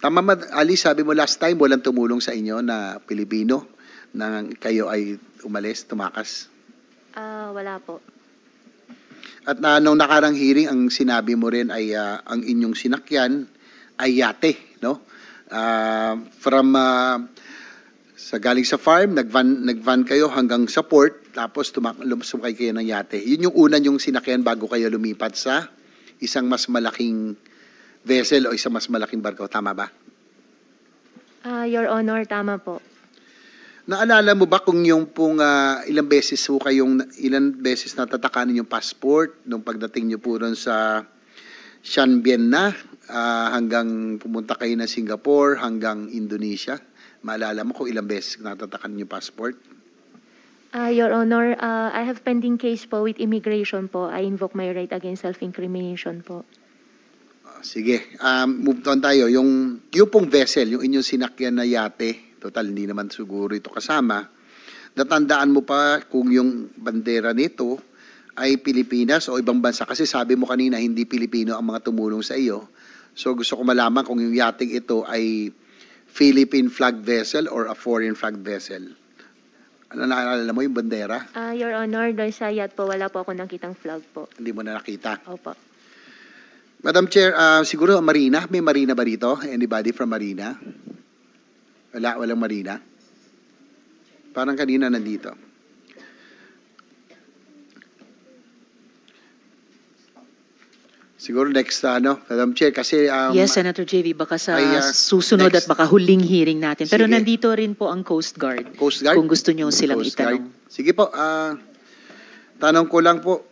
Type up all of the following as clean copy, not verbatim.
Tama, Ali, sabi mo last time walang tumulong sa inyo na Pilipino na kayo ay umalis, tumakas. Wala po. At nung nakarang hearing, ang sinabi mo rin ay ang inyong sinakyan ay yate, no? Sa galing sa farm, nagvan kayo hanggang sa port, tapos sumakay kayo ng yate. Yun yung una yung sinakyan bago kayo lumipat sa isang mas malaking vessel o isang mas malaking barko. Tama ba? Your Honor, tama po. Naalala mo ba kung yung pong ilang beses natatakanan yung passport nung pagdating nyo po ron sa Shan Bien na hanggang pumunta kayo ng Singapore hanggang Indonesia? Maalala mo kung ilang beses natatakanan yung passport? Your Honor, I have pending case po with immigration po. I invoke my right against self-incrimination po. Sige, move on tayo. Yung pong vessel, yung inyong sinakyan na yate, total hindi naman siguro ito kasama, natandaan mo pa kung yung bandera nito ay Pilipinas o ibang bansa? Kasi sabi mo kanina hindi Pilipino ang mga tumulong sa iyo. So gusto ko malaman kung yung yating ito ay Philippine flag vessel or a foreign flag vessel. Ano, naalala mo yung bandera? Your Honor, doon sa yacht po, wala po ako nakitang flag po. Hindi mo na nakita? Opo. Madam Chair, siguro Marina, may Marina ba rito? Anybody from Marina? Walang Marina? Parang kanina nandito. Siguro next, Madam Chair, kasi... yes, Senator JV, baka sa susunod next, at baka huling hearing natin. Pero sige. nandito rin po ang Coast Guard. Coast Guard? Kung gusto nyo silang Coast itanong. Guard. Sige po, tanong ko lang po.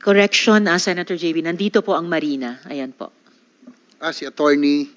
Correction, Senator JV, nandito po ang Marina. Ayan po. Si Attorney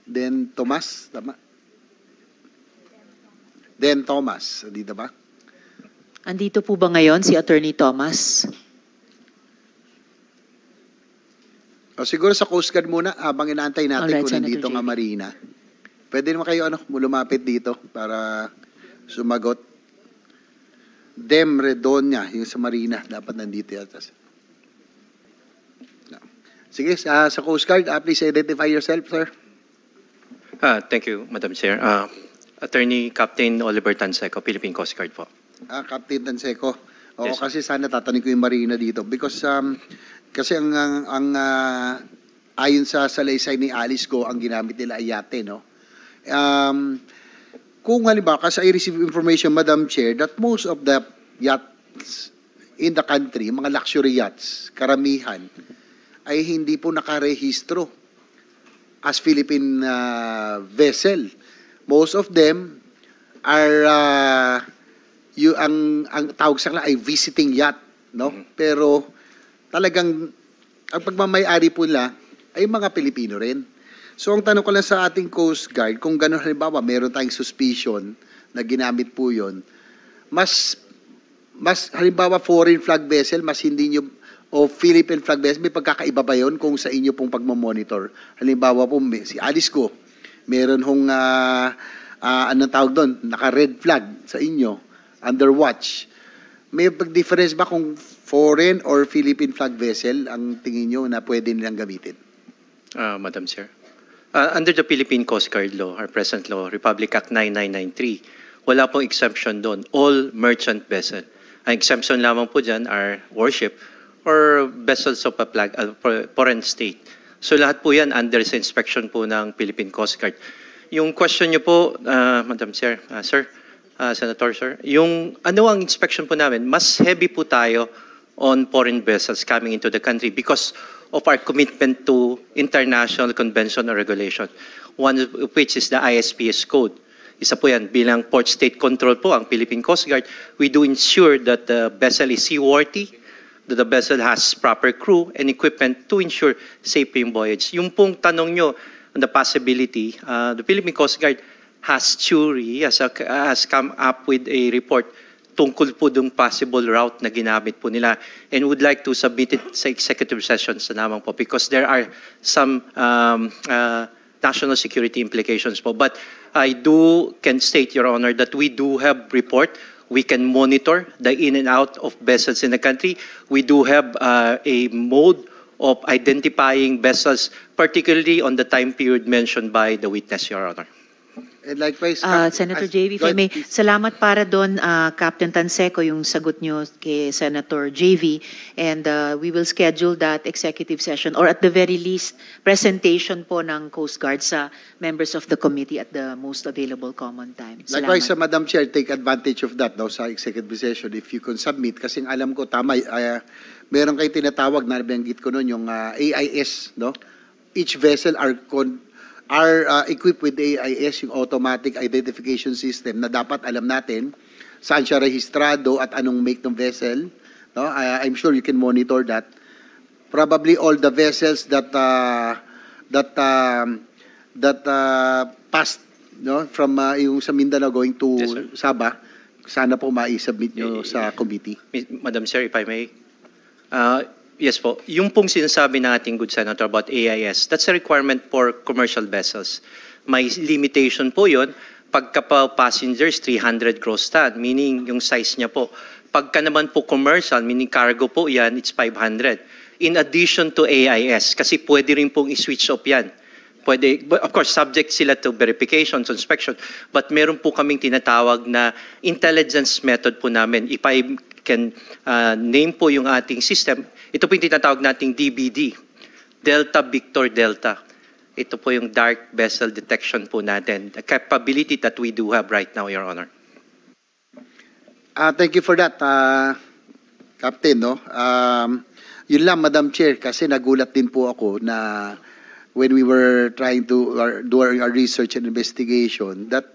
Den Tomas, tama? Den Thomas, dito ba? Andito po ba ngayon si Attorney Thomas? Siguro sa Coast Guard muna, habang inaantay natin Alright, kung nandito nga Marina. Pwede naman kayo lumapit dito para sumagot. Dem Redonia, yung sa Marina, dapat nandito yata. Sige, sa Coast Guard, please identify yourself, sir. Thank you, Madam Chair. Attorney Captain Oliver Tanseco, Philippine Coast Guard po. Captain Tanseco. Oo, Yes, kasi sana tatanungin ko yung Marina dito. Because, kasi ayon sa salaysay ni Alice Go, ang ginamit nila ay yate, no? Kung halimbawa, kasi I receive information, Madam Chair, that most of the yachts in the country, mga luxury yachts, karamihan, ay hindi po nakarehistro as Philippine vessel. Most of them are, ang tawag sa kanila ay visiting yacht, no? Pero talagang ang pagmamay-ari po nila ay mga Pilipino rin. So ang tanong ko lang sa ating Coast Guard, kung gano'n halimbawa, meron tayong suspicion na ginamit po yun, mas halimbawa foreign flag vessel, mas hindi nyo, o Philippine flag vessel, may pagkakaiba ba yun kung sa inyo pong pagmamonitor? Halimbawa po, si Alice Go, meron hong, anong tawag doon, naka-red flag sa inyo, under watch. May pag-difference ba kung foreign or Philippine flag vessel ang tingin nyo na pwede nilang gamitin? Madam Chair. Under the Philippine Coast Guard Law, our present law, Republic Act 9993, wala pong exemption doon. All merchant vessel. Ang exemption lamang po dyan are warship or vessels of a foreign state. So lahat po yan under sa inspection po ng Philippine Coast Guard. Yung question nyo po, Madam Chair, Sir, Senator, Sir, yung ano ang inspection po namin, mas heavy po tayo on foreign vessels coming into the country because of our commitment to international convention or regulation, one of which is the ISPS code. Isa po yan, bilang port state control po ang Philippine Coast Guard, we do ensure that the vessel is seaworthy, that the vessel has proper crew and equipment to ensure safe voyage. Yung pong tanong nyo on the possibility, the Philippine Coast Guard has come up with a report tungkol po dung possible route na ginamit po nila and would like to submit it sa executive sessions na naman po because there are some national security implications po. But I can state, Your Honor, that we do have report. We can monitor the in and out of vessels in the country. We do have a mode of identifying vessels, particularly on the time period mentioned by the witness, Your Honor. And likewise, Senator JV, if I may, salamat para doon, Captain Tanseco, yung sagot nyo kay Senator JV, and we will schedule that executive session, or at the very least, presentation po ng Coast Guard sa members of the committee at the most available common time. Salamat. Likewise, Madam Chair, take advantage of that sa executive session if you can submit. Kasi alam ko, tama, meron kayo tinatawag, nabanggit ko noon, yung AIS, no? Each vessel are equipped with AIS, yung automatic identification system, na dapat alam natin saan siya rehistrado at anong make ng vessel. No? I'm sure you can monitor that. Probably all the vessels that passed, no, from yung sa Mindanao going to Yes, sir. Sabah, sana po ma-submit nyo sa committee. Madam Chair, if I may. Yes po, yung pong sinasabi ng ating good senator about AIS, that's a requirement for commercial vessels. May limitation po yun. Pagka pa passengers, 300 gross ton, meaning yung size niya po. Pagka naman po commercial, meaning cargo po yan, it's 500. In addition to AIS, kasi pwede rin pong i-switch off yan. Pwede, of course, subject sila to verification, to inspection, but meron po kaming tinatawag na intelligence method po namin. If I can name po yung ating system, ito po yung tinatawag nating DBD, Delta Victor Delta. Ito po yung dark vessel detection po natin, the capability that we do have right now, Your Honor. Thank you for that, Captain. No? Yun lang, Madam Chair, kasi nagulat din po ako na when we were trying to do our research and investigation, that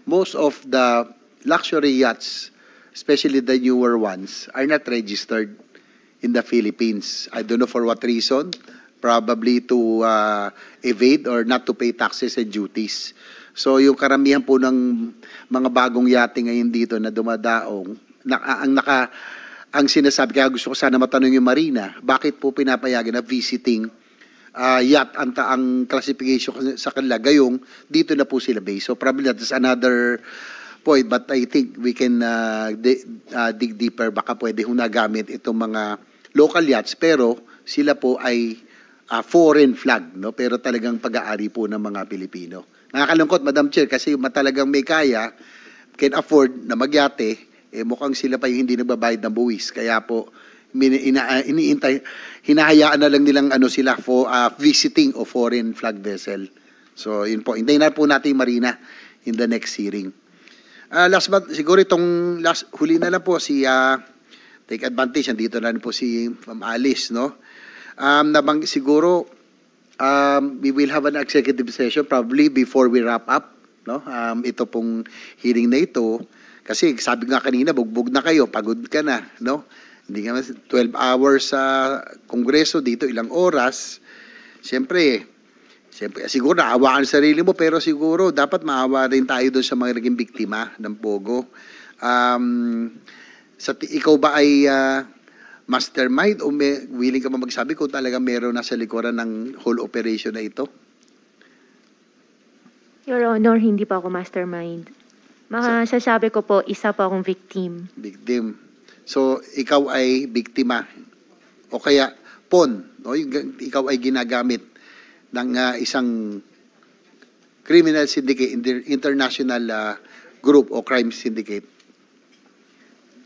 most of the luxury yachts, especially the newer ones, are not registered in the Philippines. I don't know for what reason, probably to evade or not to pay taxes and duties. So yung karamihan po ng mga bagong yate ngayon dito na dumadaong, ang sinasabi, kaya gusto ko sana matanong yung Marina, bakit po pinapayagan na visiting yacht ang classification sa kanila, gayong dito na po sila base. So probably that is another point, but I think we can dig deeper. Baka pwede hong nagamit itong mga local yachts, pero sila po ay foreign flag, no? Pero talagang pag-aari po ng mga Pilipino. Nakakalungkot, Madam Chair, kasi talagang may kaya, can afford na magyate, mukhang sila pa yung hindi nagbabayad ng buwis. Kaya po, hinahayaan na lang nilang sila for visiting o foreign flag vessel. So yun po, hintayin na po natin Marina in the next hearing. Last but siguro itong huli na lang po si take advantage, nandito na rin po si Ma'am Alice, no? Siguro we will have an executive session probably before we wrap up, no? Ito pong hearing na ito, kasi sabi nga kanina, bugbog na kayo, pagod ka na, no? Hindi nga 12 hours sa Kongreso, dito ilang oras. Siyempre, siguro naawaan sa sarili mo, pero siguro dapat maawa rin tayo doon sa mga naging biktima ng Pogo. Ikaw ba ay mastermind o willing ka ba magsabi kung talaga meron nasa likuran ng whole operation na ito? Your Honor, hindi pa ako mastermind. Masasabi ko po, isa pa akong victim. Victim. So, ikaw ay biktima o kaya pawn, no? Ikaw ay ginagamit ng isang criminal syndicate, international group o crime syndicate.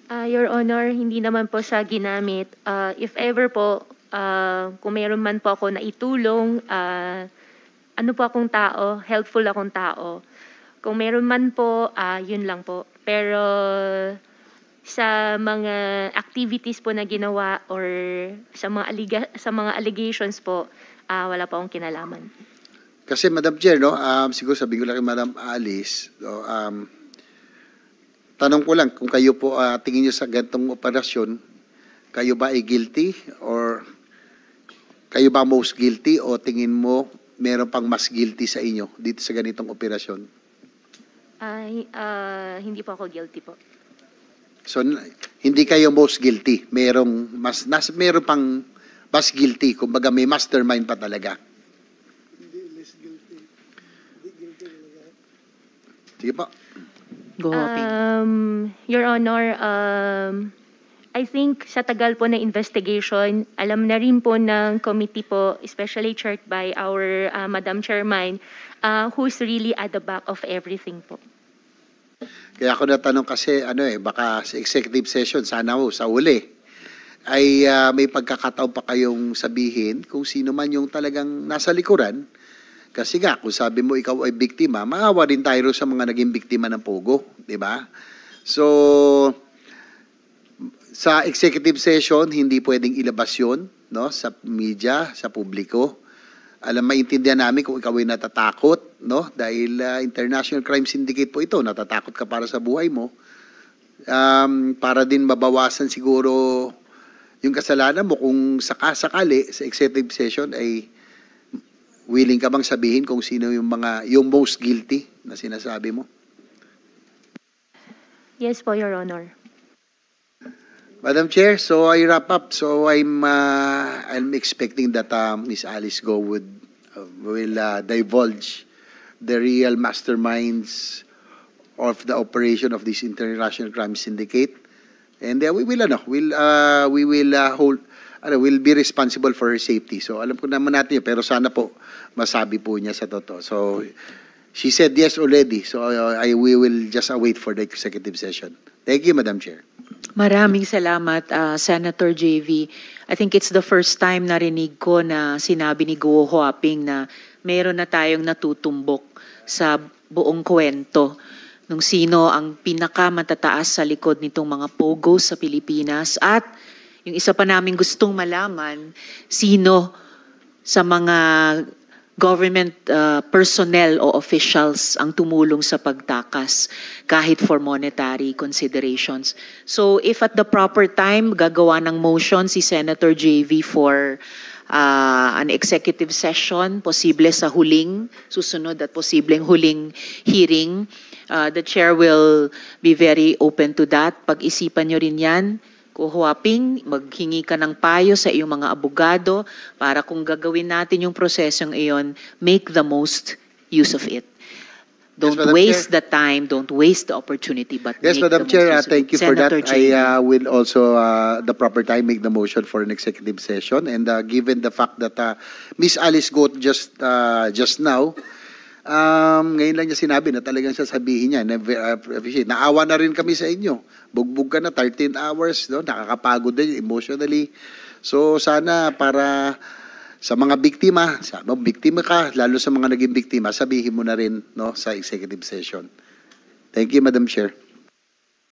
Your Honor, hindi naman po siya ginamit. If ever po, kung mayroon man po ako na itulong, ano po akong tao, helpful akong tao. Kung mayroon man po, yun lang po. Pero sa mga activities po na ginawa or sa mga allegations po, wala pa akong kinalaman. Kasi Madam Chair, no, siguro sabihin ko lang kay Madam Alice, no, tanong ko lang kung kayo po tingin nyo sa ganitong operasyon, kayo ba ay guilty or kayo ba most guilty o tingin mo meron pang mas guilty sa inyo dito sa ganitong operasyon? Hindi po ako guilty po. So, hindi kayo most guilty. Meron pang mas guilty. Kumbaga may mastermind pa talaga. Hindi, less guilty. Hindi guilty talaga. Sige po. Go, Hoping. Your Honor, I think sa tagal po na investigation, alam na rin po ng committee po, especially chaired by our Madam Chairman, who's really at the back of everything po. Kaya ako natanong kasi, baka sa executive session, sana ho, sa uli, ay may pagkakataon pa kayong sabihin kung sino man yung talagang nasa likuran. Kasi nga, kung sabi mo ikaw ay biktima, maawa din tayo sa mga naging biktima ng Pogo, di ba? So, sa executive session, hindi pwedeng ilabas yun, no, sa media, sa publiko. Maintindihan namin kung ikaw ay natatakot, no, dahil International Crime Syndicate po ito, natatakot ka para sa buhay mo. Para din mabawasan siguro yung kasalanan mo kung sakali sa executive session ay willing ka bang sabihin kung sino yung most guilty na sinasabi mo? Yes po, Your Honor. Madam Chair, so I wrap up. So I'm expecting that Ms. Alice Go will divulge the real masterminds of the operation of this international crime syndicate, and we'll be responsible for her safety. So alam ko naman natin yun, pero sana po masabi po niya sa totoo. So she said yes already. So we will just await for the executive session. Thank you, Madam Chair. Maraming salamat, Senator JV. I think it's the first time narinig ko na sinabi ni Guo Huaping na meron na tayong natutumbok sa buong kwento nung sino ang pinakamatataas sa likod nitong mga pogo sa Pilipinas. At yung isa pa namin gustong malaman, sino sa mga government personnel o officials ang tumulong sa pagtakas kahit for monetary considerations. So if at the proper time gagawa ng motion si Senator JV for an executive session, posible sa huling, susunod at posibleng huling hearing, the chair will be very open to that. Pag-isipan nyo rin yan. Kuhuaping, maghingi ka ng payo sa iyong mga abogado para kung gagawin natin yung prosesong iyon, make the most use of it. Don't Madam waste Chair. the time, don't waste the opportunity, but Yes, make Madam the Chair, most use of thank it. you for that. Senator JV. I will also, the proper time, make the motion for an executive session. And given the fact that Miss Alice Goat just now, ngayon lang niya sinabi na talagang sasabihin niya, appreciate. Naawa na rin kami sa inyo. Bugbog ka na, 13 hours, no? Nakakapagod din emotionally. So sana para sa mga biktima, biktima ka, lalo sa mga naging biktima, sabihin mo na rin, no, sa executive session. Thank you, Madam Chair.